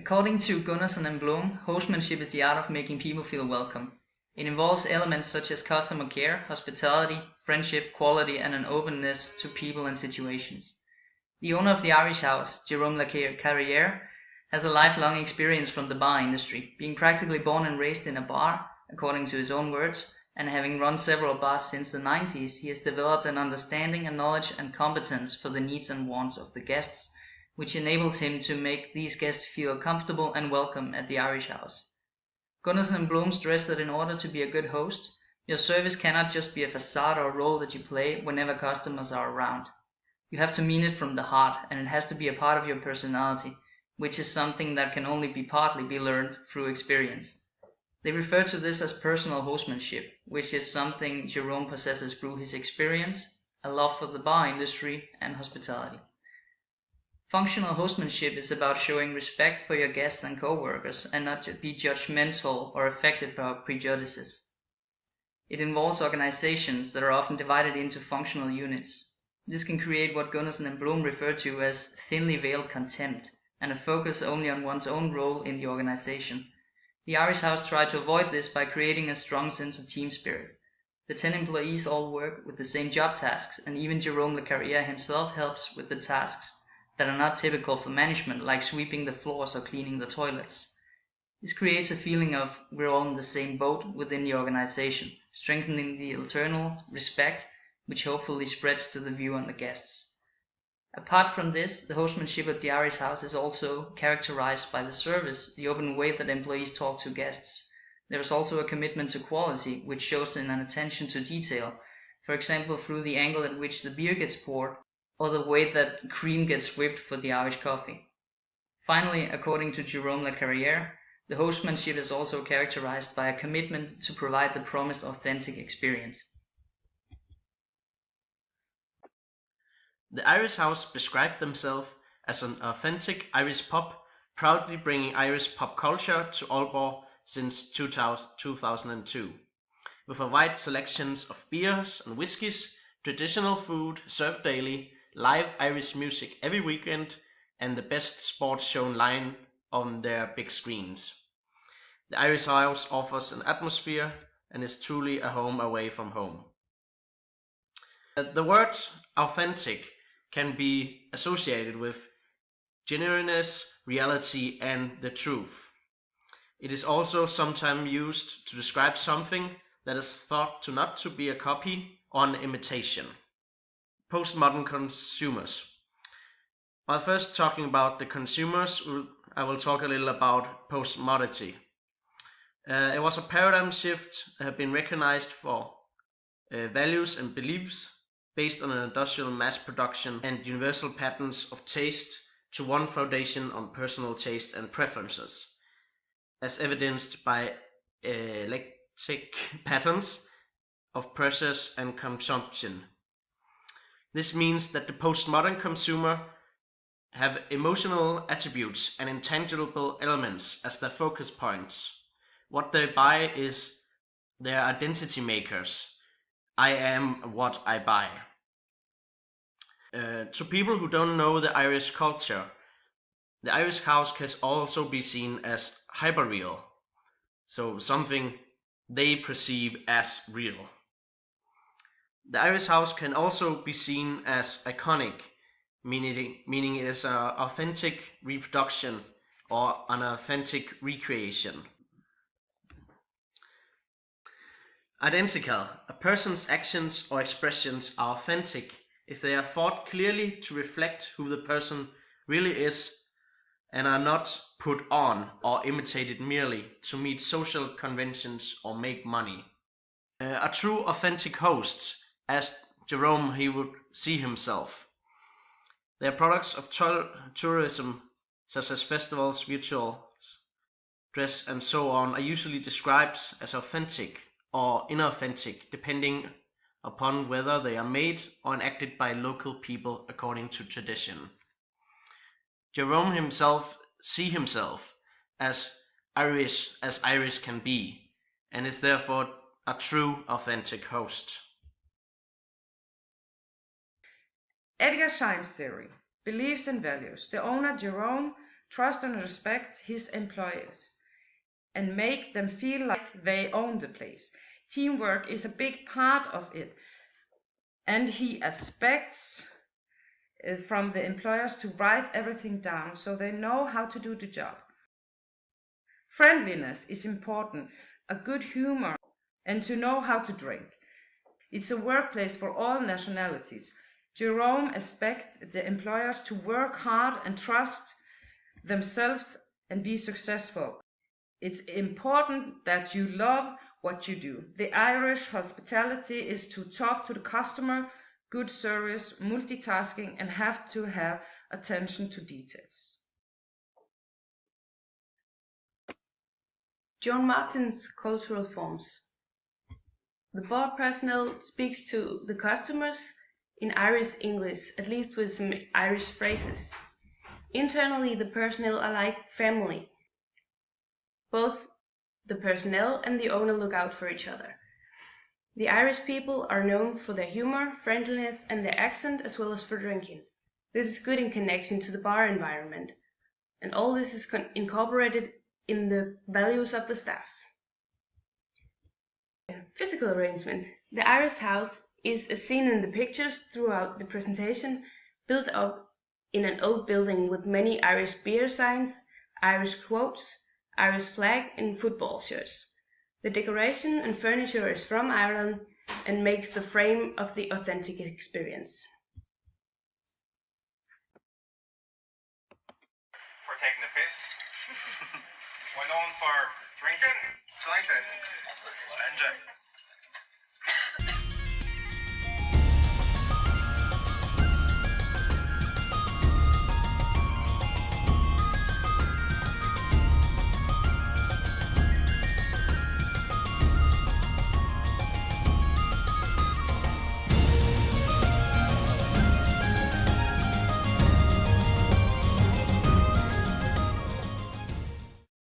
According to Gunnarsson and Blom, hostmanship is the art of making people feel welcome. It involves elements such as customer care, hospitality, friendship, quality, and an openness to people and situations. The owner of the Irish House, Jerome Le Carrière, has a lifelong experience from the bar industry, being practically born and raised in a bar, according to his own words, and having run several bars since the 90s, he has developed an understanding and knowledge and competence for the needs and wants of the guests, which enables him to make these guests feel comfortable and welcome at the Irish House. Gunnarsson and Blom stress that in order to be a good host, your service cannot just be a facade or a role that you play whenever customers are around. You have to mean it from the heart, and it has to be a part of your personality, which is something that can only partly be learned through experience. They refer to this as personal hostmanship, which is something Jerome possesses through his experience, a love for the bar industry, and hospitality. Functional hostmanship is about showing respect for your guests and co-workers and not to be judgmental or affected by prejudices. It involves organizations that are often divided into functional units. This can create what Gunnarsson and Blom refer to as thinly veiled contempt, and a focus only on one's own role in the organization. The Irish House tried to avoid this by creating a strong sense of team spirit. The 10 employees all work with the same job tasks, and even Jerome Le Carrière himself helps with the tasks that are not typical for management, like sweeping the floors or cleaning the toilets. This creates a feeling of we're all in the same boat within the organization, strengthening the internal respect, which hopefully spreads to the viewer and the guests. Apart from this, the hostmanship at the Irish House is also characterized by the service, the open way that employees talk to guests. There is also a commitment to quality, which shows in an attention to detail, for example through the angle at which the beer gets poured, or the way that cream gets whipped for the Irish coffee. Finally, according to Jerome Le Carrière, the hostmanship is also characterized by a commitment to provide the promised authentic experience. The Irish House described themselves as an authentic Irish pub, proudly bringing Irish pub culture to Aalborg since 2002, with a wide selection of beers and whiskies, traditional food served daily, live Irish music every weekend, and the best sports shown live on their big screens. The Irish House offers an atmosphere and is truly a home away from home. The word authentic can be associated with genuineness, reality, and the truth. It is also sometimes used to describe something that is thought to not to be a copy or an imitation. Postmodern consumers. While first talking about the consumers, I will talk a little about postmodernity. It was a paradigm shift that had been recognized for values and beliefs based on an industrial mass production and universal patterns of taste to one foundation on personal taste and preferences, as evidenced by eclectic patterns of purchase and consumption. This means that the postmodern consumer have emotional attributes and intangible elements as their focus points. What they buy is their identity makers. I am what I buy. To people who don't know the Irish culture, the Irish House can also be seen as hyperreal, so something they perceive as real. The Irish House can also be seen as iconic, meaning it is an authentic reproduction or an authentic recreation. Identical. A person's actions or expressions are authentic if they are thought clearly to reflect who the person really is and are not put on or imitated merely to meet social conventions or make money. A true authentic host, as Jerome he would see himself. Their products of tourism, such as festivals, rituals, dress and so on, are usually described as authentic or inauthentic, depending upon whether they are made or enacted by local people according to tradition. Jerome himself see himself as Irish can be, and is therefore a true authentic host. Edgar Scheins theory, beliefs and values. The owner Jerome trust and respect his employees, and make them feel like they own the place. Teamwork is a big part of it, and he expects from the employers to write everything down so they know how to do the job. Friendliness is important, a good humor, and to know how to drink. It's a workplace for all nationalities. Jerome expects the employers to work hard and trust themselves and be successful. It's important that you love what you do. The Irish hospitality is to talk to the customer, good service, multitasking, and have to have attention to details. John Martin's cultural forms. The bar personnel speaks to the customers in Irish English, at least with some Irish phrases. Internally, the personnel are like family. Both the personnel and the owner look out for each other. The Irish people are known for their humor, friendliness, and their accent, as well as for drinking. This is good in connection to the bar environment, and all this is incorporated in the values of the staff. Physical arrangement. The Irish house is as seen in the pictures throughout the presentation, built up in an old building with many Irish beer signs, Irish quotes, Irish flag, and football shirts. The decoration and furniture is from Ireland and makes the frame of the authentic experience. For taking the piss. We're known for drinking, slanted,